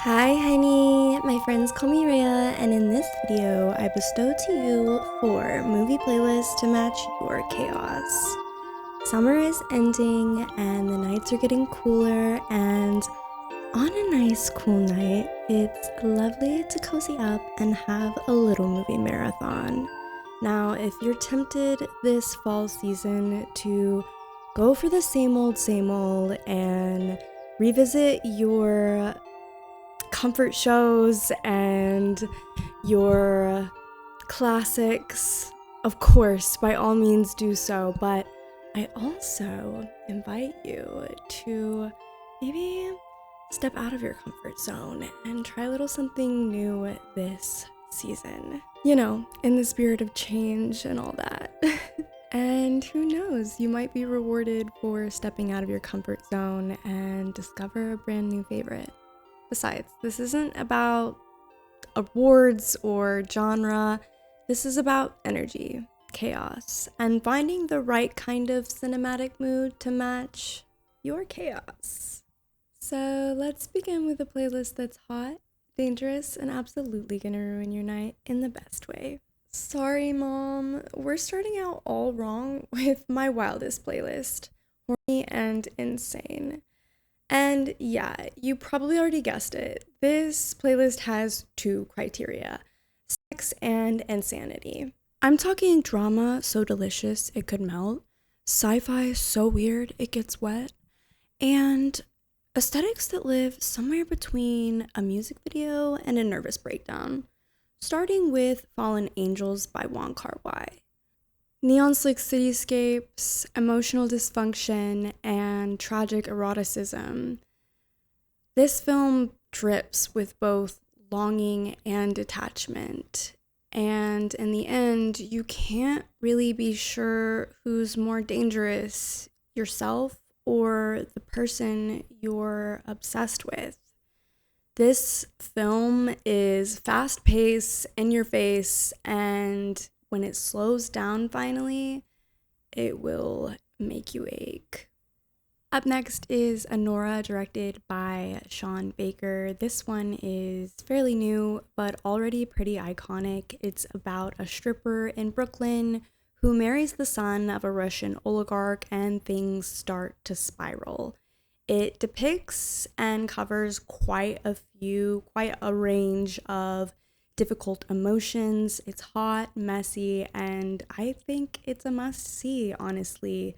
Hi honey, my friends call me Rhea, and in this video I bestow to you 4 movie playlists to match your chaos. Summer is ending and the nights are getting cooler, and on a nice cool night, it's lovely to cozy up and have a little movie marathon. Now, if you're tempted this fall season to go for the same old and revisit your comfort shows and your classics, of course, by all means do so, but I also invite you to maybe step out of your comfort zone and try a little something new this season. You know, in the spirit of change and all that. And who knows, you might be rewarded for stepping out of your comfort zone and discover a brand new favorite. Besides, this isn't about awards or genre. This is about energy, chaos, and finding the right kind of cinematic mood to match your chaos. So let's begin with a playlist that's hot, dangerous, and absolutely gonna ruin your night in the best way. Sorry, Mom. We're starting out all wrong with my wildest playlist, Corny and Insane. And yeah, you probably already guessed it. This playlist has 2 criteria: sex and insanity. I'm talking drama so delicious it could melt, sci-fi so weird it gets wet, and aesthetics that live somewhere between a music video and a nervous breakdown. Starting with Fallen Angels by Wong Kar-wai. Neon slick cityscapes, emotional dysfunction, and tragic eroticism. This film drips with both longing and attachment, and in the end, you can't really be sure who's more dangerous, yourself or the person you're obsessed with. This film is fast-paced, in your face, and when it slows down finally, it will make you ache. Up next is Anora, directed by Sean Baker. This one is fairly new, but already pretty iconic. It's about a stripper in Brooklyn who marries the son of a Russian oligarch, and things start to spiral. It depicts and covers quite a range of difficult emotions. It's hot, messy, and I think it's a must-see, honestly.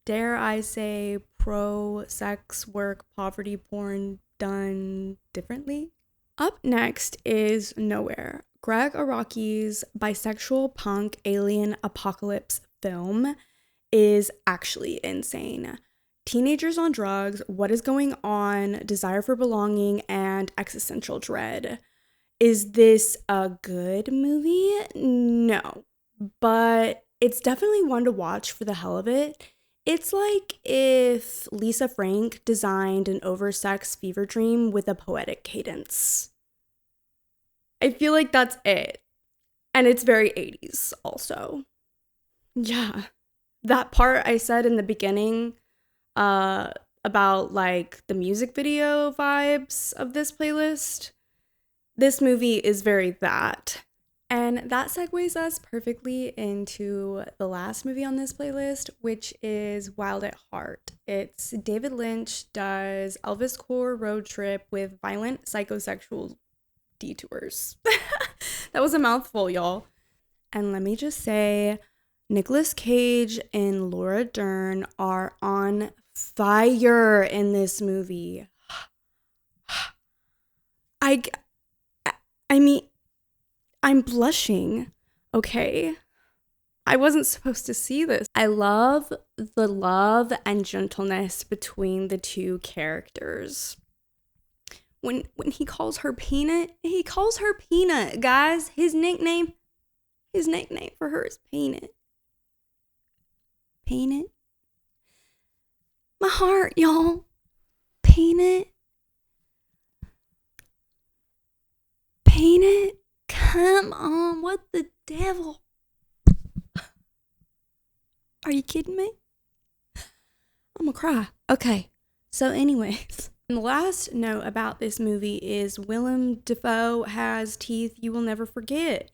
Dare I say pro-sex work, poverty porn done differently? Up next is Nowhere, Greg Araki's bisexual punk alien apocalypse film is actually insane. Teenagers on drugs, what is going on, desire for belonging, and existential dread. Is this a good movie? No, but it's definitely one to watch for the hell of it. It's like if Lisa Frank designed an oversexed fever dream with a poetic cadence. I feel like that's it. And it's very 80s also. Yeah, that part I said in the beginning about like the music video vibes of this playlist. This movie is very that. And that segues us perfectly into the last movie on this playlist, which is Wild at Heart. It's David Lynch does Elvis core road trip with violent psychosexual detours. That was a mouthful, y'all. And let me just say, Nicolas Cage and Laura Dern are on fire in this movie. I mean, I'm blushing, okay? I wasn't supposed to see this. I love the love and gentleness between the 2 characters. When he calls her Peanut, he calls her Peanut, guys. His nickname for her is Peanut. Peanut. My heart, y'all. Peanut. Peanut. Come on, what the devil? Are you kidding me? I'm gonna cry. Okay, so anyways, And the last note about this movie is Willem Dafoe has teeth you will never forget.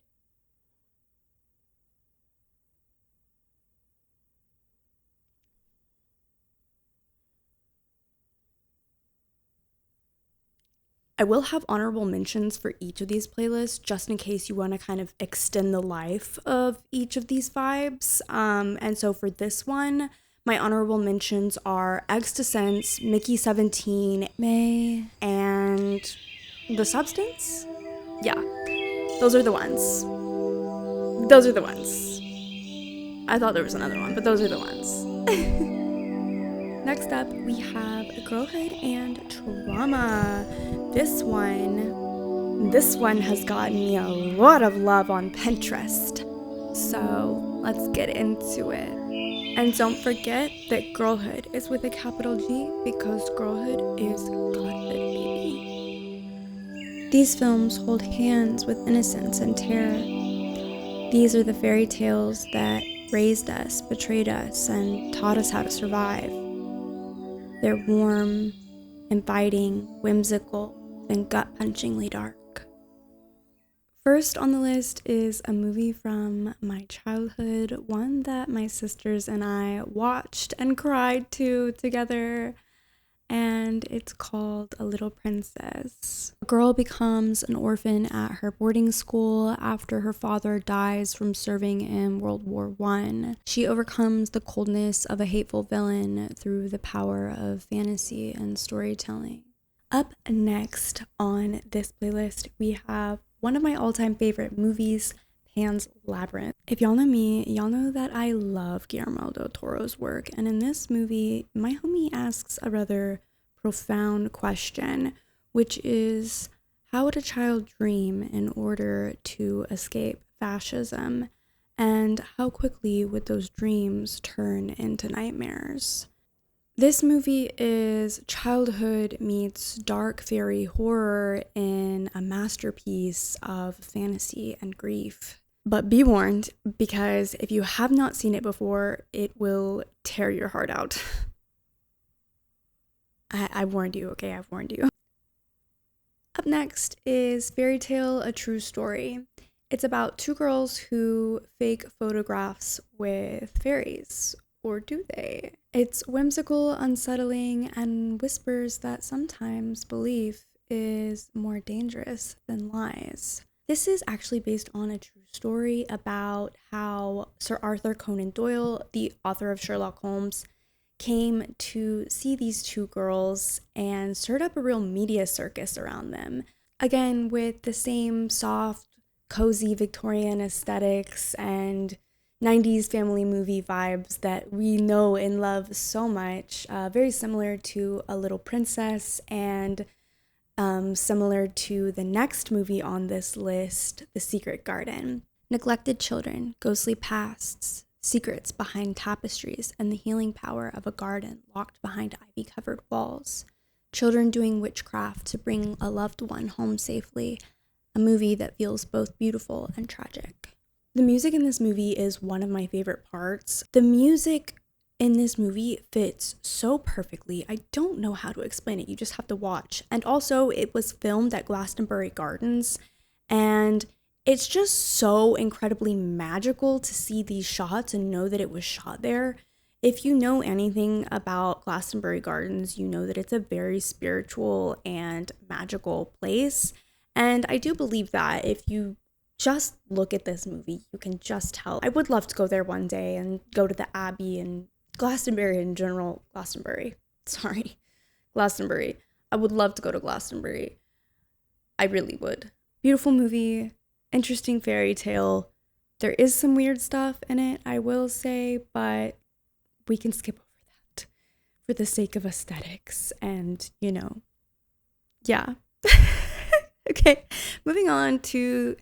I will have honorable mentions for each of these playlists just in case you want to kind of extend the life of each of these vibes. And so for this one, my honorable mentions are Eggs to Sense, Mickey 17, May, and The Substance? Yeah, those are the ones. Those are the ones. I thought there was another one, but those are the ones. Next up, we have Girlhood and Trauma. This one has gotten me a lot of love on Pinterest. So let's get into it. And don't forget that girlhood is with a capital G because girlhood is godhood, baby. These films hold hands with innocence and terror. These are the fairy tales that raised us, betrayed us, and taught us how to survive. They're warm, inviting, whimsical, and gut-punchingly dark. First on the list is a movie from my childhood, one that my sisters and I watched and cried to together, and it's called A Little Princess. A girl becomes an orphan at her boarding school after her father dies from serving in World War I. She overcomes the coldness of a hateful villain through the power of fantasy and storytelling. Up next on this playlist, we have one of my all-time favorite movies, Pan's Labyrinth. If y'all know me, y'all know that I love Guillermo del Toro's work, and in this movie, my homie asks a rather profound question, which is, how would a child dream in order to escape fascism, and how quickly would those dreams turn into nightmares? This movie is childhood meets dark fairy horror in a masterpiece of fantasy and grief. But be warned, because if you have not seen it before, it will tear your heart out. I warned you, okay? I've warned you. Up next is Fairy Tale: A True Story. It's about two girls who fake photographs with fairies. Or do they? It's whimsical, unsettling, and whispers that sometimes belief is more dangerous than lies. This is actually based on a true story about how Sir Arthur Conan Doyle, the author of Sherlock Holmes, came to see these two girls and stirred up a real media circus around them. Again, with the same soft, cozy Victorian aesthetics and 90s family movie vibes that we know and love so much, very similar to A Little Princess and similar to the next movie on this list, The Secret Garden. Neglected children, ghostly pasts, secrets behind tapestries, and the healing power of a garden locked behind ivy-covered walls. Children doing witchcraft to bring a loved one home safely. A movie that feels both beautiful and tragic. The music in this movie is one of my favorite parts. The music in this movie fits so perfectly. I don't know how to explain it. You just have to watch. And also, it was filmed at Glastonbury Gardens, and it's just so incredibly magical to see these shots and know that it was shot there. If you know anything about Glastonbury Gardens, you know that it's a very spiritual and magical place. And I do believe that if you just look at this movie, you can just tell. I would love to go there one day and go to the Abbey and Glastonbury in general. Glastonbury. I would love to go to Glastonbury. I really would. Beautiful movie, interesting fairy tale. There is some weird stuff in it, I will say, but we can skip over that for the sake of aesthetics and, yeah. Okay, moving on to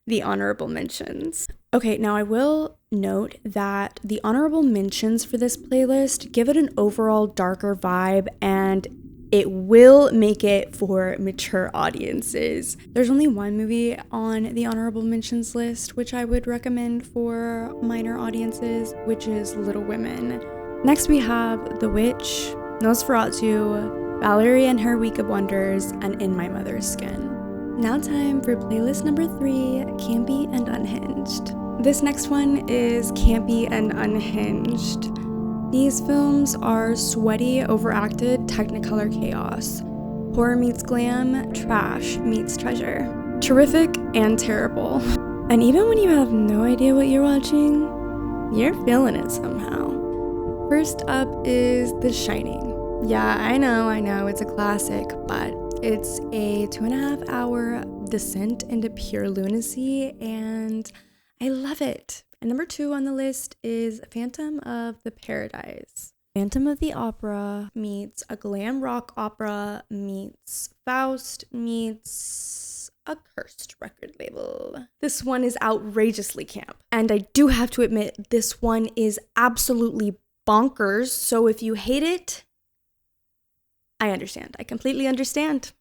the honorable mentions. Okay, now I will note that the honorable mentions for this playlist give it an overall darker vibe, and it will make it for mature audiences. There's only one movie on the honorable mentions list which I would recommend for minor audiences, which is Little Women. Next we have The Witch, Nosferatu, Valerie and Her Week of Wonders, and In My Mother's Skin. Now time for playlist number 3, Campy and Unhinged. This next one is Campy and Unhinged. These films are sweaty, overacted Technicolor chaos. Horror meets glam, trash meets treasure. Terrific and terrible. And even when you have no idea what you're watching, you're feeling it somehow. First up is The Shining. Yeah, I know, it's a classic, but it's a 2.5 hour descent into pure lunacy, and I love it. And number 2 on the list is Phantom of the Paradise. Phantom of the Opera meets a glam rock opera meets Faust meets a cursed record label. This one is outrageously camp. And I do have to admit, this one is absolutely bonkers. So if you hate it, I understand. I completely understand.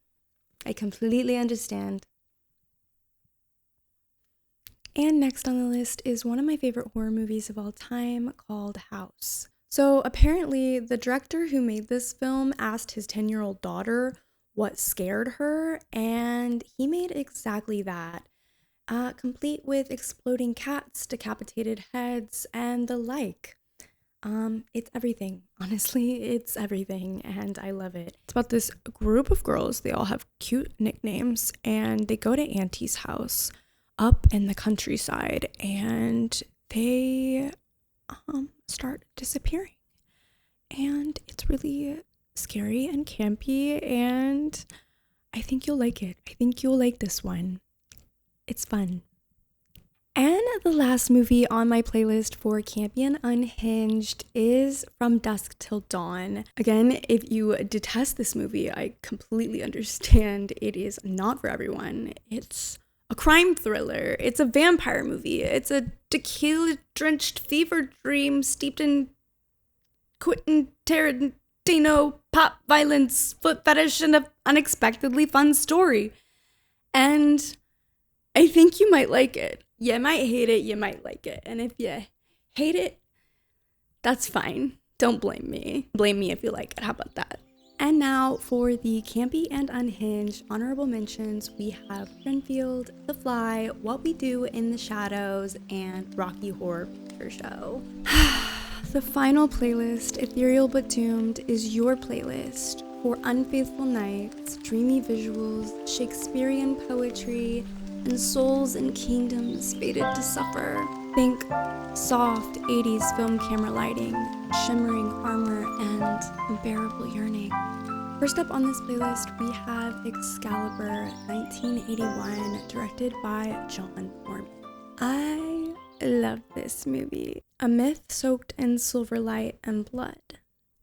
And next on the list is one of my favorite horror movies of all time called House. So apparently the director who made this film asked his 10-year-old daughter what scared her, and he made exactly that. Complete with exploding cats, decapitated heads, and the like. It's everything. Honestly, it's everything, and I love it. It's about this group of girls. They all have cute nicknames, and they go to Auntie's house up in the countryside, and they start disappearing. And it's really scary and campy, and I think you'll like it. I think you'll like this one. It's fun. And the last movie on my playlist for Campy and Unhinged is From Dusk Till Dawn. Again, if you detest this movie, I completely understand. It is not for everyone. It's a crime thriller. It's a vampire movie. It's a tequila-drenched fever dream steeped in Quentin Tarantino pop violence, foot fetish, and an unexpectedly fun story. And I think you might like it. You might hate it, you might like it. And if you hate it, that's fine. Don't blame me. Blame me if you like it. How about that? And now for the Campy and Unhinged honorable mentions, we have Renfield, The Fly, What We Do in the Shadows, and Rocky Horror Picture Show. The final playlist, Ethereal But Doomed, is your playlist for unfaithful nights, dreamy visuals, Shakespearean poetry, and souls and kingdoms fated to suffer. Think soft 80s film camera lighting, shimmering armor, and unbearable yearning. First up on this playlist, we have Excalibur 1981, directed by John Foreman. I love this movie. A myth soaked in silver light and blood.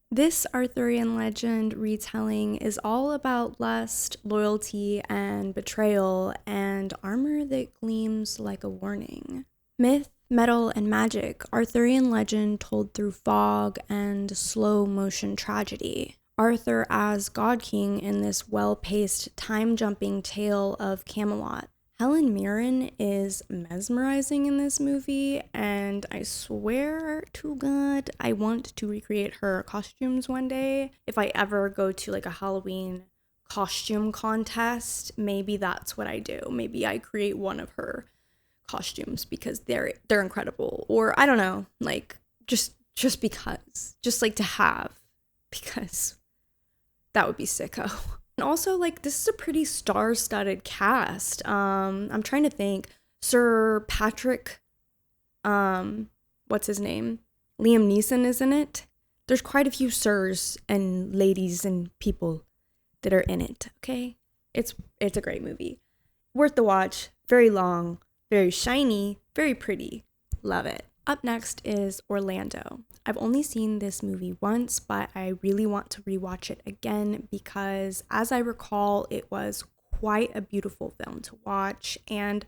This Arthurian legend retelling is all about lust, loyalty, and betrayal, and armor that gleams like a warning. Myth, metal, and magic, Arthurian legend told through fog and slow motion tragedy. Arthur as God King in this well-paced, time-jumping tale of Camelot. Helen Mirren is mesmerizing in this movie, and I swear to God, I want to recreate her costumes one day. If I ever go to like a Halloween costume contest, maybe that's what I do. Maybe I create one of her costumes because they're incredible. Or I don't know, like just because, just like to have, because that would be sicko. And also, like, this is a pretty star-studded cast. I'm trying to think. Sir Patrick, what's his name? Liam Neeson is in it. There's quite a few sirs and ladies and people that are in it, okay? It's a great movie. Worth the watch. Very long, very shiny, very pretty. Love it. Up next is Orlando. I've only seen this movie once, but I really want to rewatch it again because, as I recall, it was quite a beautiful film to watch. And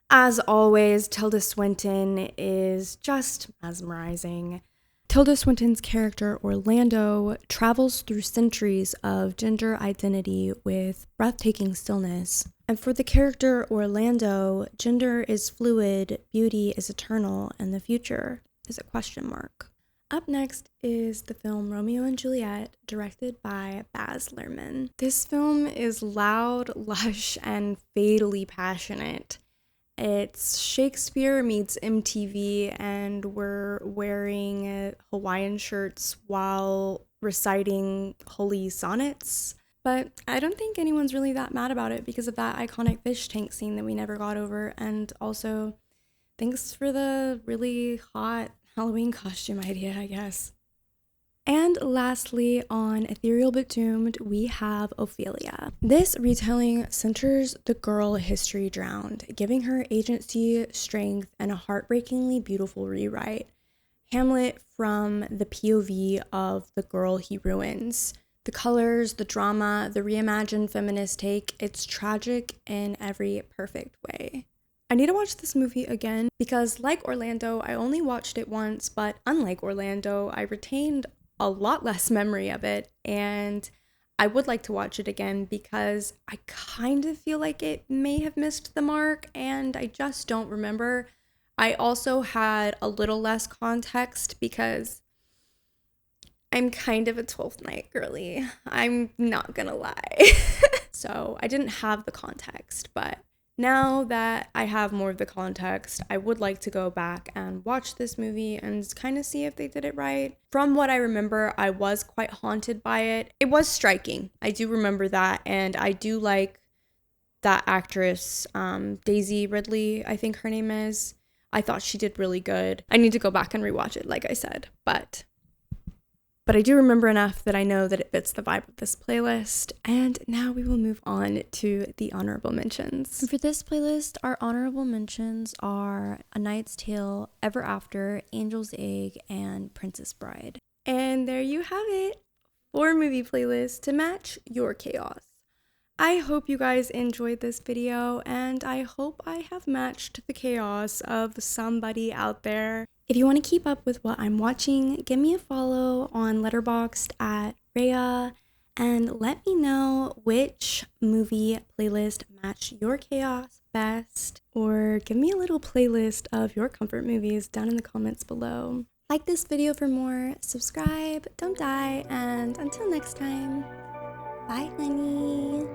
as always, Tilda Swinton is just mesmerizing. Tilda Swinton's character, Orlando, travels through centuries of gender identity with breathtaking stillness. And for the character Orlando, gender is fluid, beauty is eternal, and the future is a question mark. Up next is the film Romeo and Juliet, directed by Baz Luhrmann. This film is loud, lush, and fatally passionate. It's Shakespeare meets MTV, and we're wearing Hawaiian shirts while reciting holy sonnets. But I don't think anyone's really that mad about it because of that iconic fish tank scene that we never got over, and also thanks for the really hot Halloween costume idea, I guess. And lastly, on Ethereal but Doomed, we have Ophelia. This retelling centers the girl history drowned, giving her agency, strength, and a heartbreakingly beautiful rewrite. Hamlet from the POV of the girl he ruins. The colors, the drama, the reimagined feminist take, it's tragic in every perfect way. I need to watch this movie again because, like Orlando, I only watched it once, but unlike Orlando, I retained a lot less memory of it, and I would like to watch it again because I kind of feel like it may have missed the mark, and I just don't remember. I also had a little less context because I'm kind of a 12th night girly. I'm not gonna lie. So I didn't have the context, but now that I have more of the context, I would like to go back and watch this movie and kind of see if they did it right. From what I remember, I was quite haunted by it. It was striking. I do remember that, and I do like that actress, Daisy Ridley, I think her name is. I thought she did really good. I need to go back and rewatch it, like I said, but I do remember enough that I know that it fits the vibe of this playlist. And now we will move on to the honorable mentions. For this playlist, our honorable mentions are A Knight's Tale, Ever After, Angel's Egg, and Princess Bride. And there you have it, 4 movie playlists to match your chaos. I hope you guys enjoyed this video, and I hope I have matched the chaos of somebody out there. If you want to keep up with what I'm watching, give me a follow on Letterboxd at Rhea, and let me know which movie playlist matched your chaos best, or give me a little playlist of your comfort movies down in the comments below. Like this video for more, subscribe, don't die, and until next time, bye honey.